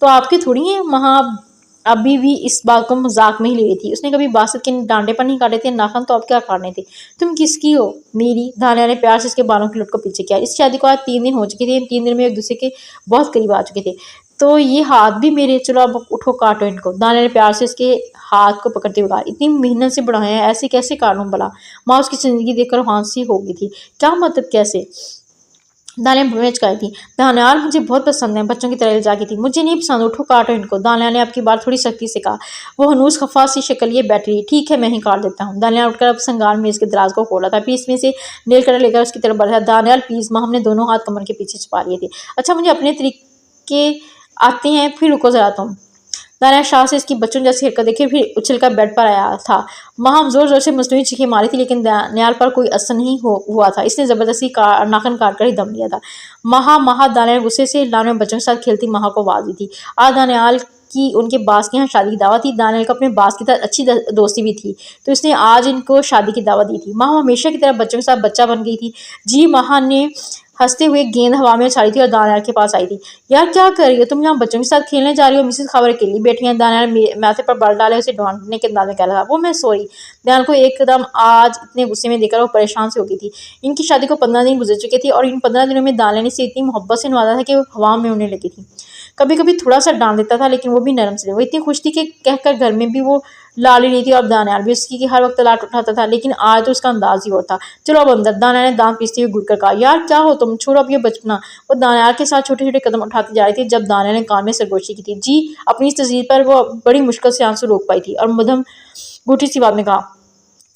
तो आपकी थोड़ी है। वहाँ अभी भी इस बात को मजाक में ही ले रही थी। उसने कभी बासत के डांडे पर नहीं काटे थे नाखून, तो अब क्या काटने थे। तुम किसकी हो? मेरी। दानिया ने प्यार से इसके बालों की लुट को पीछे किया। इस शादी को आज 3 दिन हो चुके थे। इन 3 दिन में एक दूसरे के बहुत करीब आ चुके थे। तो ये हाथ भी मेरे, चलो अब उठो काटो इनको। दानिया ने प्यार से इसके हाथ को पकड़ते हुए कहा, इतनी मेहनत से बढ़ाया है, ऐसे कैसे काटूं भला। माँ उसकी जिंदगी देखकर हंसी हो गई थी। क्या मतलब कैसे? दानिया बेच गई थी। दानियाल मुझे बहुत पसंद है, बच्चों की तरह इल्जा की थी। मुझे नहीं पसंद, उठो काटो इनको। दानिया ने आपकी बात थोड़ी सख्ती से कहा। वो हनूस खफा सी शक्ल लिए बैठी रही। ठीक है, मैं ही काट देता हूँ। दानियाल उठकर अब संगार में इसके दराज को खोला था, फिर इसमें से नेल कटर लेकर उसकी तरफ बढ़ा। दानियाल प्लीज माँ, हमने दोनों हाथ कमर के पीछे छुपा लिए थे। अच्छा, मुझे अपने तरीके आते हैं, फिर रुको जरा तुम। दानिया शाह से इसकी बच्चों जैसी हरकत देखी, फिर उछलकर बेड पर आया था। वहां जोर जोर से मसनूई चीखें मारी थी, लेकिन दानियाल पर कोई असर नहीं हुआ था। इसने जबरदस्ती नाखन काट कर ही दम लिया था। महा दानियाल गुस्से से लाने में बच्चों के साथ खेलती महा को आवाज दी थी। आज दानियाल की उनके बास के यहाँ शादी की दावत थी। दानियाल को अपने बास के साथ अच्छी दोस्ती भी थी, तो इसने आज इनको शादी की दावत दी थी। महा हमेशा की तरह बच्चों के साथ बच्चा बन गई थी। जी, महा ने हंसते हुए गेंद हवा में उछाली थी और दानियाल के पास आई थी। यार क्या कर रही हो तुम? यहाँ बच्चों के साथ खेलने जा रही हो? मिसेस खबर अकेली बैठी हैं। दानियाल माथे पर बल डाले उसे डांटने के अंदाज में कह रहा था। वो मैं सॉरी। दानियाल को एकदम आज इतने गुस्से में देखकर वो परेशान से हो गई थी। इनकी शादी को 15 दिन गुजर चुके थे और इन 15 दिनों में दानियाल ने इसे इतनी मोहब्बत से नवाजा था कि वो हवा में उड़ने लगी थी। कभी कभी थोड़ा सा डांट देता था, लेकिन वो भी नरम से। वो इतनी खुश थी कि कहकर घर में भी वो ला ही रही थी और दानियाल भी उसकी हर वक्त लाट उठाता था, लेकिन आज तो उसका अंदाज ही और था। चलो अब अंदर। दानियाल ने दांत पीसते हुए घुट कर कहा। यार क्या हो तुम? छोड़ो अब ये बचपना। वो दानियाल के साथ छोटे छोटे कदम उठाती जा रही थी जब दानियाल ने कान में सरगोशी की थी। जी, अपनी इस तस्वीर पर वो बड़ी मुश्किल से आंसू रोक पाई थी और मध्यम घुटी सी बात में कहा।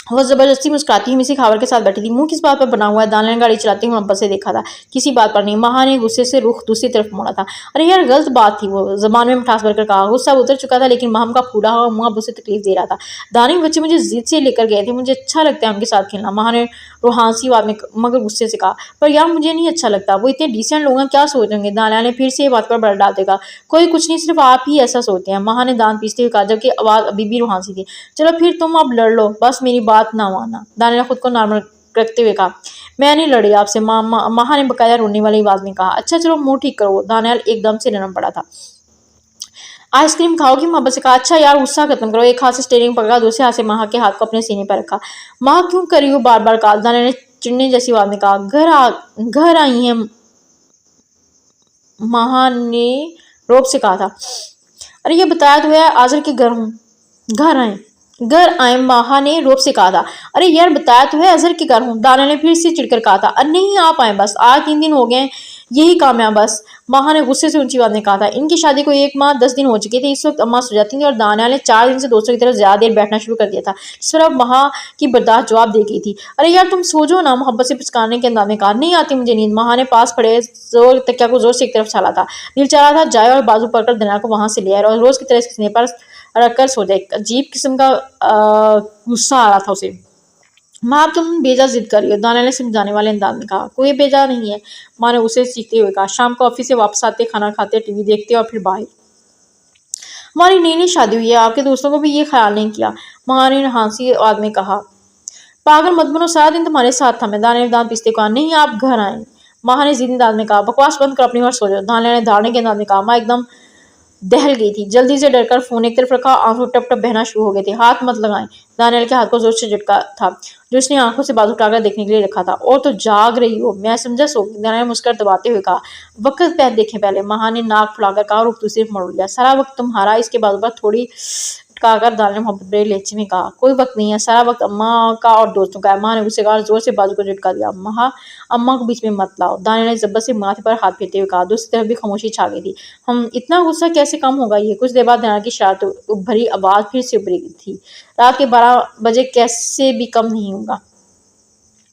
वो जबरदस्ती मुस्कुराती हुई मिसी खावर के साथ बैठी थी। मुंह किस बात पर बना हुआ है? दानियाल ने गाड़ी चलाते हुए मोहब्बत से देखा था। किसी बात पर नहीं। महा ने गुस्से से रुख दूसरी तरफ मोड़ा था। अरे यार गलत बात थी, वो जबान में मिठास भरकर कहा। गुस्सा उतर चुका था, लेकिन महम का फूला हुआ मुंह अब उसे तकलीफ दे रहा था। दानी बच्चे मुझे जिद से लेकर गए थे, मुझे अच्छा लगता है उनके साथ खेलना। महा ने रूहानी बात में मगर गुस्से से कहा। पर यार मुझे नहीं अच्छा लगता, वो इतने डिसेंट लोग हैं, क्या सोचेंगे। दानियाल ने फिर से ये बात पर बल डाल देगा। कोई कुछ नहीं, सिर्फ आप ही ऐसा सोचते हैं। महा ने दांत पीसते हुए कहा, जबकि आवाज अभी भी रूहानी थी। चलो फिर तुम अब लड़ लो, बस मेरी बात ना मानना। दानियाल ने खुद को नॉर्मल रखते हुए कहा। मैं नहीं लड़ी आपसे। महा ने बकाया रोने वाली आवाज में कहा। अच्छा चलो मुंह ठीक करो। दानियाल एकदम से नरम पड़ा था। आइसक्रीम खाओगी? मोहब्बत से कहा। अच्छा यार गुस्सा खत्म करो। एक हाथ से स्टीयरिंग पकड़ा, दूसरे हाथ से महा के हाथ को अपने सीने पर रखा। महा क्यों करी हो बार बार कहा। दानियाल ने चिड़ने जैसी आवाज में कहा। घर आई है, महा ने रोब से कहा था। अरे ये बताया तो है आजर के घर हूँ। घर आए, महा ने रोब से कहा था। अरे यार बताया तो है अजहर के घर हूँ। दानियाल ने फिर से चिढ़कर कहा था। अरे नहीं आप आए, बस आज 3 दिन हो गए, यही काम है बस। महा ने गुस्से से ऊंची आवाज में कहा था। इनकी शादी को 1 माह 10 दिन हो चुके थे। इस वक्त अम्मा सो जाती थी और दानियाल ने 4 दिन से दोस्तों की तरफ ज्यादा देर बैठना शुरू कर दिया था, जिस पर अब महा की बर्दाश्त जवाब दे गई थी। अरे यार तुम सो जाओ ना, मोहब्बत से पुचकारने के अंदाज में कहा। नहीं आती मुझे नींद। महा ने पास पड़े जोर तकिया को जोर से एक तरफ छाला था। दिल चाह रहा था जाए और बाजू पकड़कर दानियाल को वहां से ले आए और रोज की तरह इसके सीने पर रखकर सो जाए। अजीब किस्म का गुस्सा आ रहा था उसे। माँ अब तुम बेजा जिद कर रही हो। दानियाल ने समझाने वाले अंदाज में कहा। कोई बेजा नहीं है, माँ ने उसे सीखते हुए कहा। शाम को ऑफिस से वापस आते, खाना खाते, टीवी देखते और फिर बाहर। हमारी नई नई शादी हुई है, आपके दोस्तों को भी ये ख्याल नहीं किया। माँ ने हंसी आवाज में कहा। पागल मत बनो, सारा दिन तुम्हारे साथ था मैं। दानियाल ने दांत पीसते कहा। नहीं आप घर आए। माँ ने जिद्दी अंदाज में कहा। बकवास बंद कर अपनी ओर सो जाओ। दानियाल ने धारने के अंदाज में कहा। माँ एकदम दहल गई थी। जल्दी से डरकर फोन एक तरफ रखा, आंसू टप टप बहना शुरू हो गए थे। हाथ मत लगाएं। दानियाल के हाथ को जोर से झटका था, जो उसने आंखों से बाजू उठाकर देखने के लिए रखा था। और तो जाग रही हो? मैं समझा सो। दानियाल ने मुस्कुराते दबाते हुए कहा। वक्त पहले देखें पहले। महा ने नाक फुलाकर कहा और रुख दूसरी तरफ मोड़ लिया। सारा वक्त तुम्हारा। इसके बाजू पर थोड़ी अटकाकर दानियाल ने मोहब्बत भरे लहजे में कहा। कोई वक्त नहीं है, सारा वक्त अम्मा का और दोस्तों का है। माँ ने उसे कहा, जोर से बाजू को झटका दिया। महा अम्मा को बीच में मत लाओ। दानियाल ने जब्बत से माथे पर हाथ फेरते हुए कहा। दूसरी तरफ भी खामोशी छा गई थी। हम इतना गुस्सा कैसे कम होगा ये? कुछ देर बाद दानियाल की शरारत भरी आवाज फिर से उभरी थी। रात के 12 बजे कैसे भी कम नहीं होगा।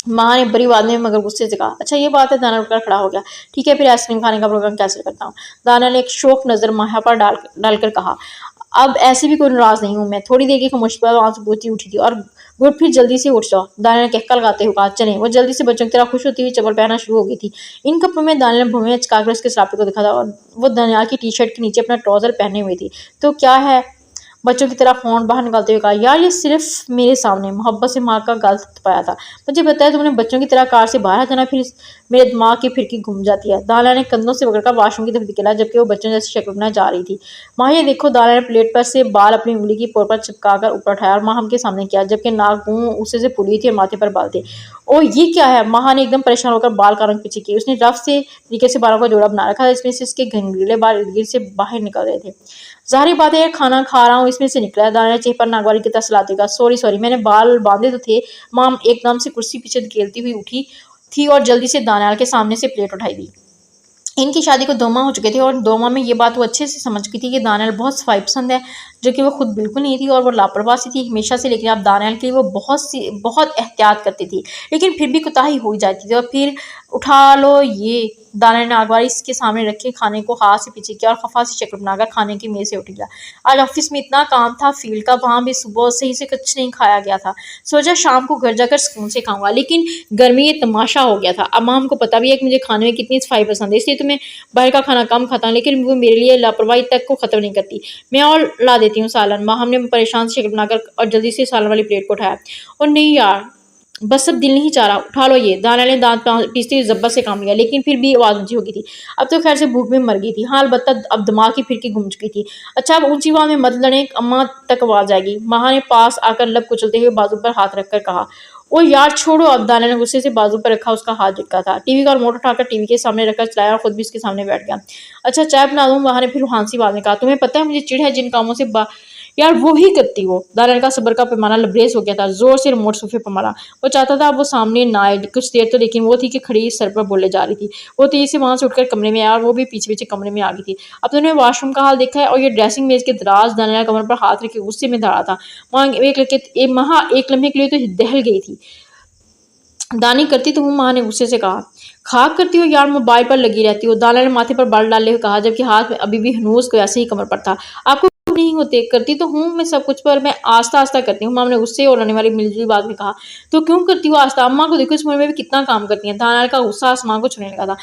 माँ ने बड़ी आवाज में मगर गुस्से से कहा। अच्छा ये बात है। दानियाल उठकर खड़ा हो गया। ठीक है फिर आइसक्रीम खाने का प्रोग्राम कैंसिल करता हूँ। दानियाल ने एक शौक नजर माहा पर डालकर कहा। अब ऐसे भी कोई नाराज नहीं हूँ मैं। थोड़ी देर की खामोशी पर वहां से पूछती उठी थी और गुड फिर जल्दी से उठ जाओ। दानियाल ने कहकर लगाते हुए कहा। चलें। वो जल्दी से बच्चों की तरह खुश होती हुई चप्पल पहनना शुरू हो गई थी। इन कपड़ों में दानियाल ने भूमि चकाकर उसके सरापे को देखा था और वो दानियाल की टी शर्ट के नीचे अपना ट्राउजर पहने हुए थी। तो क्या है? बच्चों की तरह फ़ोन बाहर निकालते हुए कहा, यार ये सिर्फ मेरे सामने मोहब्बत से माँ का गाल थपथपाया था। मुझे बताया तुमने बच्चों की तरह कार से बाहर आ जाना, फिर मेरे दिमाग की फिरकी घूम जाती है। दाला ने कंधों से पकड़कर वॉशरूम की तरफ निकला जबकि वो बच्चों जैसी शक्ल बनाए जा रही थी। माँ ये देखो, दाला ने प्लेट पर से बाल अपनी उंगली की पोर पर चिपकाकर ऊपर उठाया और माँ के सामने किया जबकि नाक मुंह उसे से फूली थी और माथे पर बाल थे। ओ ये क्या है? माँ ने एकदम परेशान होकर बाल का रंग पीछे किया। उसने रफ से तरीके से बालों का जोड़ा बना रखा था, इसमें से इसके घंघरीले बाल इर्द गिर्द से बाहर निकल रहे थे। ज़ाहिर बात है, खाना खा रहा हूँ इसमें से निकला है। दाना ने चेहरे पर नागवारी की तरह सलाते कहा, सॉरी सॉरी, मैंने बाल बांधे तो थे। माँ एकदम से कुर्सी पीछे धकेलती हुई उठी थी और जल्दी से दानियाल के सामने से प्लेट उठाई दी। इनकी शादी को 2 माह हो चुके थे और 2 माह में ये बात वो अच्छे से समझ चुकी थी कि दानियाल बहुत सफाई पसंद है, जो कि वो खुद बिल्कुल नहीं थी और वो लापरवाह सी थी हमेशा से। लेकिन अब दानियाल के लिए वो बहुत एहतियात करती थी, लेकिन फिर भी कोताही हो ही जाती थी। और फिर उठा लो ये, दानियाल ने नागवारी इसके सामने रखे खाने को हाथ से पीछे किया और खफा सी शक्ल बनाकर खाने की मेज से उठ गया। आज ऑफिस में इतना काम था फील्ड का, वहाँ भी सुबह सही से कुछ नहीं खाया गया था। सोचा शाम को घर जाकर सुकून से खाऊंगा, लेकिन गर्मी ये तमाशा हो गया था। अम्मा हमको पता भी है कि मुझे खाने में कितनी सफाई पसंद है, इसलिए तो मैं बाहर का खाना कम खाता हूँ, लेकिन वो मेरे लिए लापरवाही तक को खत्म नहीं करती। मैं और ला देती हूँ सालन। माँ हमने परेशान से शक्ल बनाकर और जल्दी से सालन वाली प्लेट को उठाया। और नहीं यार, बस अब दिल नहीं चाह रहा, उठा लो ये। दाना ने दांत पीसते हुए जब्बत से काम लिया, लेकिन फिर भी आवाज़ ऊंची हो गई थी। अब तो खैर से भूख में मर गई थी। हाँ अलबत्ता अब दिमाग की फिरकी घूम चुकी थी। अच्छा अब ऊंची आवाज़ में मत लड़े, अम्मा तक आवाज़ आएगी। माँ ने पास आकर लब कुचलते हुए बाजू पर हाथ रखकर कहा, ओ यार छोड़ो अब। दाना ने गुस्से से बाजू पर रखा उसका हाथ झटका था। टीवी का रिमोट उठाकर टीवी के सामने रखकर चलाया और खुद भी उसके सामने बैठ गया। अच्छा चाय बना दूं? वहां ने फिर हाँसी आवाज में कहा, तुम्हें पता है मुझे चिढ़ है जिन कामों से यार वो ही करती हो। दाना का सब्र का पैमाना लबरेज हो गया था, जोर से रिमोट सोफे पर मारा। वो चाहता था वो सामने ना आए कुछ देर तो, लेकिन वो थी कि खड़ी सर पर बोले जा रही थी। वो तेजी से वहां से उठकर कमरे में आया और वो भी पीछे पीछे कमरे में आ गई थी। अब तो उन्हें वॉशरूम का हाल देखा है और ये ड्रेसिंग मेज के दराज दाना कमर पर हाथ रखे गुस्से में धड़ा था। वहां एक लम्हे के लिए तो दहल गई थी। दानी करती तो हूँ, माँ ने गुस्से से कहा। खाक करती हो यार, मोबाइल पर लगी रहती हो। दाना ने माथे पर बाल डाले हुए कहा जबकि हाथ में अभी भी हनूज को ऐसे ही कमर पर था। आपको नहीं होते? करती तो हूँ मैं सब कुछ, पर मैं आस्ता आस्ता करती हूँ। माँ ने गुस्से और आने वाली मिलजुली बात में कहा, तो क्यों करती हो आस्ता? अम्मा को देखो इस उम्र में भी कितना काम करती है। दाना का गुस्सा आसमान को छूने लगा था।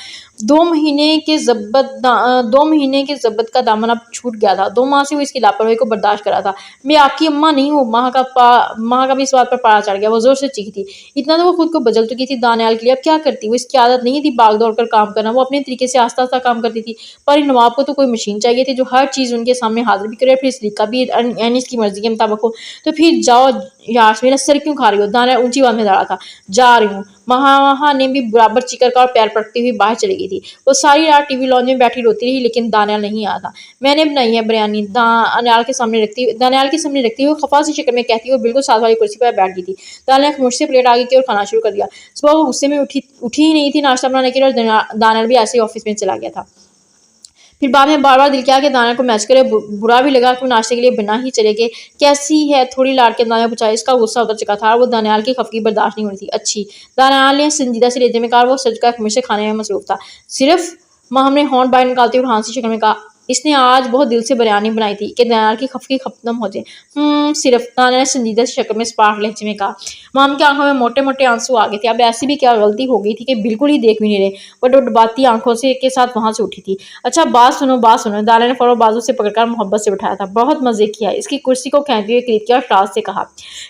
2 महीने के जब्बत का दामन अब छूट गया था। 2 माह से वो इसकी लापरवाही को बर्दाश्त कर रहा था। मैं आपकी अम्मा नहीं हूँ। माँ का भी इस बात पर पारा चढ़ गया। वो जोर से चीखी थी। इतना तो वो खुद को बदल चुकी थी दानियाल के लिए। अब क्या करती? वो इसकी आदत नहीं थी भाग दौड़ कर काम करना। वो अपने तरीके से आस्ता आस्ता काम करती थी। पर इन नवाब को तो कोई मशीन चाहिए थी जो हर चीज़ उनके सामने हाजिर भी करे, फिर सलीका भी यानी इसकी मर्जी के मुताबिक हो। तो फिर जाओ यार, मेरा सर क्यों खा रही हो? दानियाल ऊंची आवाज में दौड़ा था। जा रही हूँ। महा ने भी बराबर चिकर का और पैर पटकती हुई बाहर चली गई थी। वो सारी रात टीवी लॉन्च में बैठी रोती रही, लेकिन दानियाल नहीं आया था। मैंने बनाई है बिरयानी, दानियाल के सामने रखती हुई खफा सी शक्ल में कहती हुई बिल्कुल साथ वाली कुर्सी पर बैठ गई थी। दानियाल ने मुझसे प्लेट आगे की और खाना शुरू कर दिया। सुबह वो गुस्से में उठी ही नहीं थी नाश्ता बनाने के लिए, और दानियाल भी ऐसे ही ऑफिस में चला गया था। फिर बाद में बार बार दिल किया कि दाना को मैच करे। बुरा भी लगा कि नाश्ते के लिए बिना ही चले गए। कैसी है? थोड़ी लाड़ के दाना पूछा। इसका गुस्सा उतर चुका था और वो दानियाल की खफगी बर्दाश्त नहीं हो रही थी। अच्छी, दानियाल ने संजीदा से लेते में कहा। वो सच का हमेशा खाने में मसरूफ था। सिर्फ? माँ हमने हॉर्न बाहर निकालती और हाँसी शक्ल में कहा, इसने आज बहुत दिल से बिरयानी बनाई थी कि दानियाल की खफगी खत्म हो जाए। सिर्फ, दानियाल ने संजीदा सी शक्ल में स्पार्क लहजे में कहा। माम की आंखों में मोटे मोटे आंसू आ गए थे। अब ऐसी भी क्या गलती हो गई थी कि बिल्कुल ही देख भी नहीं रहे। वो डुडबाती आंखों से के साथ वहां से उठी थी। अच्छा बात सुनो। दानियाल ने फौरन बाजू से पकड़कर मोहब्बत से बिठाया था। बहुत मजे किया। इसकी कुर्सी को खींचते हुए खरीद किया और शाज से कहा।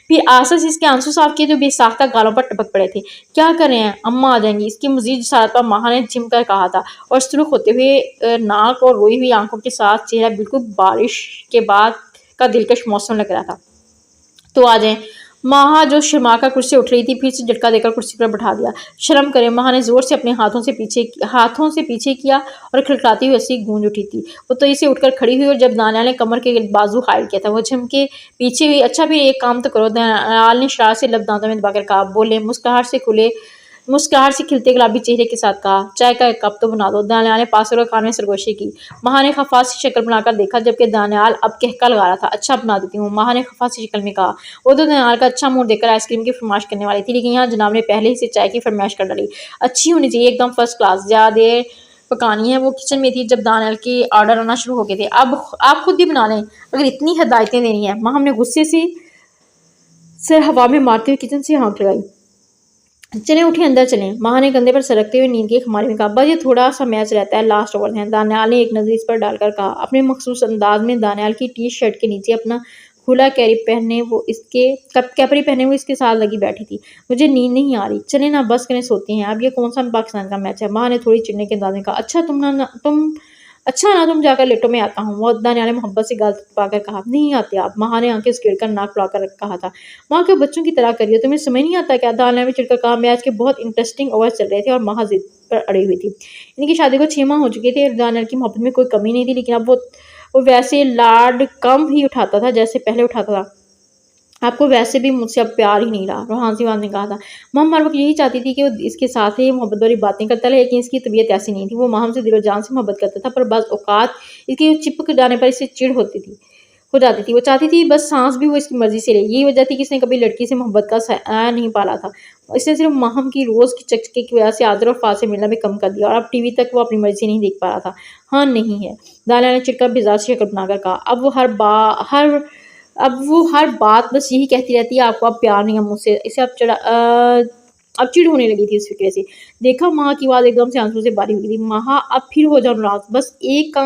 फिर आसस इसके आंसू साफ किए जो बेसाख्ता गालों पर टपक पड़े थे। क्या कर रहे हैं? अम्मा आ जाएंगी। इसकी मजीद इशारत पर माँ ने झिम कर कहा था और सुर्ख होते हुए नाक और रोई हुई आंखों के साथ चेहरा बिल्कुल बारिश के बाद का दिलकश मौसम लग रहा था। तो आ जाएं। माँ जो शर्मा कर कुर्सी उठ रही थी फिर से झटका देकर कुर्सी पर बैठा दिया। शर्म करे। माँ ने जोर से अपने हाथों से पीछे किया और खिलखिलाती हुई हंसी गूंज उठी थी। वो तो इसे उठकर खड़ी हुई और जब दानियाल ने कमर के बाजू हाइड किया था वो झमके पीछे हुई। अच्छा फिर एक काम तो करो। दानियाल ने शरारत से लब दांतों में दबाकर कहा। बोले मुस्कुराहट से खिलते गुलाबी चेहरे के साथ कहा, चाय का एक कप तो बना दो। दानियाल ने पास कान में सरगोशी की। माँ ने खफास सी शक्ल बनाकर देखा जबकि दानियाल अब कहका लगा रहा था। अच्छा बना देती हूँ। माँ ने खफास सी शक्ल में कहा। वो तो दानियाल का अच्छा मूड देखकर आइसक्रीम की फरमाइश करने वाली थी, लेकिन यहाँ जनाब ने पहले ही से चाय की फरमाइश कर डाली। अच्छी होनी चाहिए, एकदम फर्स्ट क्लास। ज़्यादा देर पकानी है। वो किचन में थी जब दानियाल के ऑर्डर आना शुरू हो गए थे। अब आप खुद ही बना लें अगर इतनी हिदायतें देनी है। माँ हमने गुस्से से सिर हवा में मारते हुए किचन से हाँक लगाई। चलें उठे अंदर चलें। माँ ने कंधे पर सरकते हुए नींद की खुमारी में कहा, बस ये थोड़ा सा मैच रहता है, लास्ट ओवर है। दानियाल ने एक नज़र इस पर डालकर कहा। अपने मखसूस अंदाज में दानियाल की टी शर्ट के नीचे अपना खुला कैपरी पहने वो इसके साथ लगी बैठी थी। मुझे नींद नहीं आ रही, चले ना बस करें, सोते हैं। अब ये कौन सा पाकिस्तान का मैच है? माँ ने थोड़ी चिढ़ने के अंदाज में कहा। अच्छा ना तुम जाकर लेटो, मैं आता हूँ। और दानियाल ने मोहब्बत से गाल पाकर कहा, नहीं आते आप। माँ ने आंखें उस्केड़कर नाक फुलाकर कहा था, माँ क्यों बच्चों की तरह करिए, तुम्हें समझ नहीं आता क्या? दानियाल ने चिढ़कर कहा, मैच के बहुत इंटरेस्टिंग ओवर चल रहे थे और माँ जिद पर अड़ी हुई थी। इनकी शादी को 6 माह हो चुके थे। दानियाल की मोहब्बत में कोई कमी नहीं थी, लेकिन अब वो वैसे लाड कम ही उठाता था जैसे पहले उठाता था। आपको वैसे भी मुझसे अब प्यार ही नहीं रहा, रूहान सिवान ने कहा था। माँ हर वक्त यही चाहती थी कि वो इसके साथ ही मोहब्बत वाली बातें करता रहे, लेकिन इसकी तबीयत ऐसी नहीं थी। वो माँ हमसे दिलो जान से मोहब्बत करता था, पर बस औकात इसकी चिपक जाने पर इसे चिढ़ हो जाती थी। वो चाहती थी बस सांस भी वो इसकी मर्जी से ले। यही वजह थी कि इसने कभी लड़की से मोहब्बत का साया नहीं पाला था। इसने सिर्फ माहम की रोज़ की चकचके की वजह से आदर और फात से मिलना भी कम कर दिया, और अब टीवी तक वो अपनी मर्जी से नहीं देख पा रहा था। हाँ नहीं है, दानियाल ने चिढ़कर बेजार शक्ल बनाकर कहा। अब वो हर बात बस यही कहती रहती है, आपको अब प्यार नहीं है मुझसे। इसे अब चिढ़ होने लगी थी इस फ़िक्रे से। देखा, माँ की आवाज़ एकदम से आंसू से बारी हो गई थी। माँ अब फिर हो जाओ नाराज़, बस एक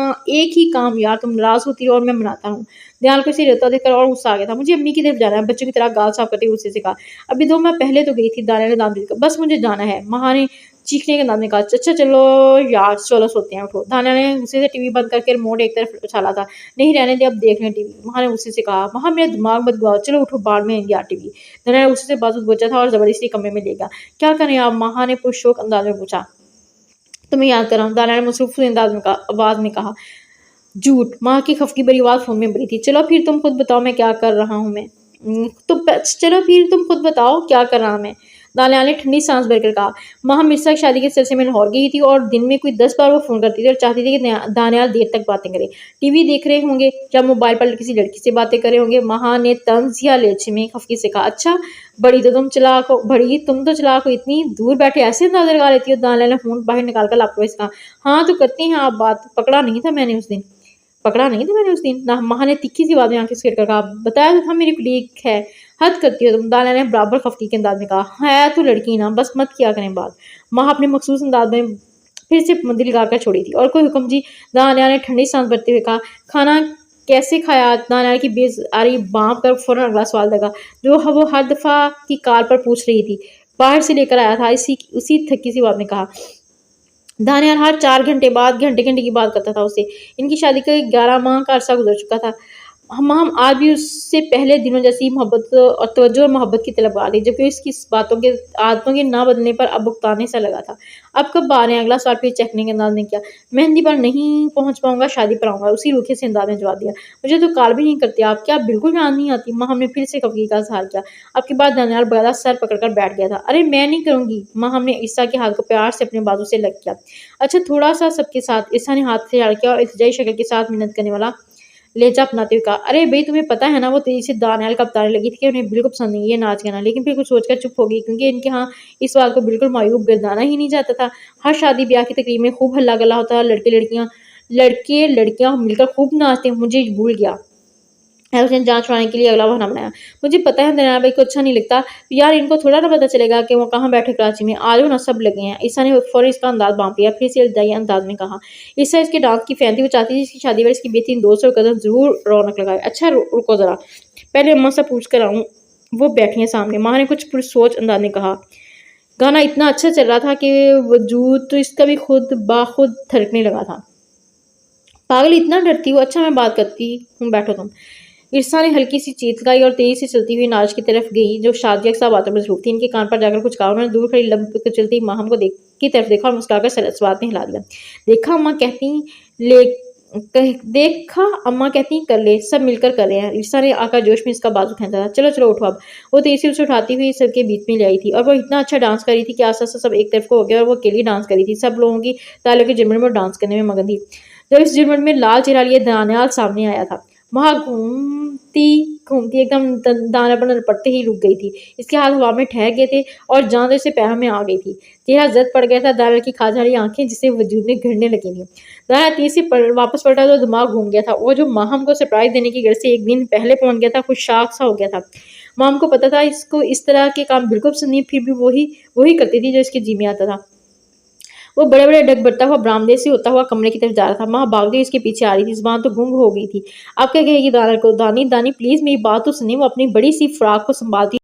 ही काम यार, तुम नाराज़ होती रहो और मैं मनाता रहूँ। दयाल को इसे रोता देखकर और गुस्सा आ गया था। मुझे अम्मी की तरफ जाना है, बच्चों की तरह गाल साफ करते हुए गुस्से से कहा। अभी 2 माह पहले तो गई थी, दानियाल ने दाँत दिखाकर। बस मुझे जाना है। माँ ने चीखने के अंदाज में कहा, अच्छा चलो यार, चलो सोते हैं, उठो। दानियाल ने गुस्से से टीवी बंद करके रिमोट एक तरफ उछाला था। नहीं रहने दे, अब देख लें टीवी। माँ ने गुस्से से कहा। माँ मेरा दिमाग मत गवाओ, चलो उठो, बाहर में यार टीवी। दानियाल ने गुस्से से बाजू बचा था और जबरदस्ती कमरे में ले गया। क्या करें आप? माँ ने पुरशौक अंदाज में पूछा। तुम्हें याद कर रहा हूँ, दानियाल ने मसरूफ़ अंदाज में आवाज़ में कहा। झूठ। माँ की खफकी भरी आवाज़ फ़ोन में भरी थी। चलो फिर तुम खुद बताओ मैं क्या कर रहा हूँ मैं। चलो फिर तुम खुद बताओ क्या कर रहा मैं। दानियाल ने ठंडी सांस भरकर कहा। माँ मिर्ज़ा की शादी के सिलसिले में लाहौर गई थी और दिन में कोई 10 बार वो फ़ोन करती थी और चाहती थी कि दानियाल देर तक बातें करे। टीवी देख रहे होंगे या मोबाइल पर किसी लड़की से बातें कर रहे होंगे। माँ ने तंज़ या लेचे में खफकी से कहा। अच्छा, बड़ी तुम तो चलाक हो, इतनी दूर बैठे ऐसे अंदाज़ा लगा लेती हो। दानियाल ने फ़ोन बाहर निकाल कर लापरवाही से कहा। हाँ तो करते हैं आप बात, पकड़ा नहीं था मैंने उस दिन। ना माँ ने तीखी सी आवाज़ में आंखें सेड़ कर कहा, बताया तो था मेरी कुलीग है, हद करती हो तुम। दानियाल ने बराबर खफकी के अंदाज में कहा, है तो लड़की ना, बस मत किया करें बात। माँ अपने मखसूस अंदाज में फिर से मंदिर लगाकर छोड़ी थी। और कोई हुक्म जी? दानियाल ने ठंडी सांस भरते हुए कहा। खाना कैसे खाया? दानियाल की बेज़ारी बांप कर फौरन अगला सवाल लगा, जो वो हर दफ़ा की कार पर पूछ रही थी। बाहर से लेकर आया था, उसी थकी सी आवाज़ में कहा। दानियाल हर 4 घंटे बाद घंटे-घंटे की बात करता था उससे। इनकी शादी के 11 माह का अरसा गुज़र चुका था। हम आज भी उससे पहले दिनों जैसी मोहब्बत और तवज्जो और मोहब्बत की तलबगार थी, जबकि उसकी आदतों के ना बदलने पर अब उकताने सा लगा था। अब कब आ रहे हैं? अगला सवाल फिर चखने के अंदाज में किया। मेहंदी पर नहीं पहुँच पाऊँगा, शादी पर आऊँगा, उसी रूखे से अंदाज में जवाब दिया। मुझे तो कॉल भी नहीं करते आप, क्या बिल्कुल जान नहीं आती? माँ हमने फिर से खफगी का इज़हार किया। अब के बाद दानियाल बकायदा सर पकड़कर बैठ गया था। अरे मैं नहीं करूँगी। माँ हमने ईसा के हाथ को प्यार से अपने बाजू से लग किया। अच्छा थोड़ा-सा सबके साथ। ईसा ने हाथ से किया और इल्तिजाई शक्ल के साथ मिन्नत करने वाला लहज़ा अपनाते हुए कहा, अरे भई तुम्हें पता है ना, वो तेज़ी से दानियाल का बताने लगी थी कि उन्हें बिल्कुल पसंद नहीं है ये नाच गाना, लेकिन फिर कुछ सोचकर चुप हो गई, क्योंकि इनके यहाँ इस बात को बिल्कुल मायूब गर्दाना ही नहीं जाता था। हर शादी ब्याह की तकरीब में खूब हल्ला गल्ला होता, लड़के लड़कियाँ मिलकर खूब नाचते। मुझे भूल गया है, उसने जान छुड़ाने के लिए अगला बहाना बनाया। मुझे पता है दनियाल भाई को अच्छा नहीं लगता, यार इनको थोड़ा ना पता चलेगा कि वो कहाँ बैठे कराची में, आ जाओ ना, सब लगे हैं। ईसा ने फौरन इसका अंदाज भांप लिया, फिर से इल्तिजाई अंदाज में कहा। ईसा इसके डांस की फैन थी, वो चाहती थी इसकी शादी पर इसकी बेहतरीन दोस्त और कज़न ज़रूर रौनक लगाए। अच्छा रुको ज़रा, पहले अम्मा से पूछ कर आऊँ, वो बैठी हैं सामने। माँ ने कुछ पुरसोच अंदाज में कहा। गाना इतना अच्छा चल रहा था कि वजूद तो इसका भी खुद बाखुद थरकने लगा था। पागल, इतना डरती हो? अच्छा मैं बात करती हूँ, बैठो तुम। ईर्षा ने हल्की सी चीख लगाई और तेजी से चलती हुई नाज की तरफ गई, जो शादिया के साथ बातों में मसरूफ थी। इनके कान पर जाकर कुछ कहा। उन्होंने दूर खड़ी लंब कर चलती माहम को की तरफ देखा और मुस्कुराकर सवात में हिला दिया। देखा अम्मा कहती कर ले, सब मिलकर कर रहे हैं। ईर्षा ने आकर जोश में इसका बाजू खींचा था। चलो चलो उठो अब। वो तेजी से उसे उठाती हुई सबके बीच में ले आई थी, और वो इतना अच्छा डांस कर रही थी कि आस्ता आस्ता सब एक तरफ को हो गया और वो अकेली डांस कर रही थी। सब लोगों की तालियों के झुरमुट में डांस करने में मगन थी। जब इस झुरमुट में लाल चेहरा लिए दानियाल सामने आया था, वहाँ घूमती घूमती एकदम दाना पर लपटते ही रुक गई थी। इसके हाथ हवा में ठहर गए थे और जान से पैरों में आ गई थी। चेहरा जद पड़ गया था। दानियाल की खाजारी आंखें जिसे वजूद में गिरने लगी थी। दानियाल तेज से वापस पलटा तो दिमाग घूम गया था। वो जो माहम को सरप्राइज देने की गर्ज से एक दिन पहले पहुंच गया था, खुद शाख सा हो गया था। मॉम को पता था इसको इस तरह के काम बिल्कुल पसंद नहीं, फिर भी वही वही करती थी जो इसके जी में आता था। वो बड़े-बड़े डग बढ़ता हुआ बरामदे से होता हुआ कमरे की तरफ जा रहा था। माँ भागते हुए इसके पीछे आ रही थी। ज़ुबान तो गुंग हो गई थी। अब क्या कहेगी दानिश को? दानी दानी प्लीज़ मेरी बात तो सुनिए। वो अपनी बड़ी सी फ्रॉक को सँभालती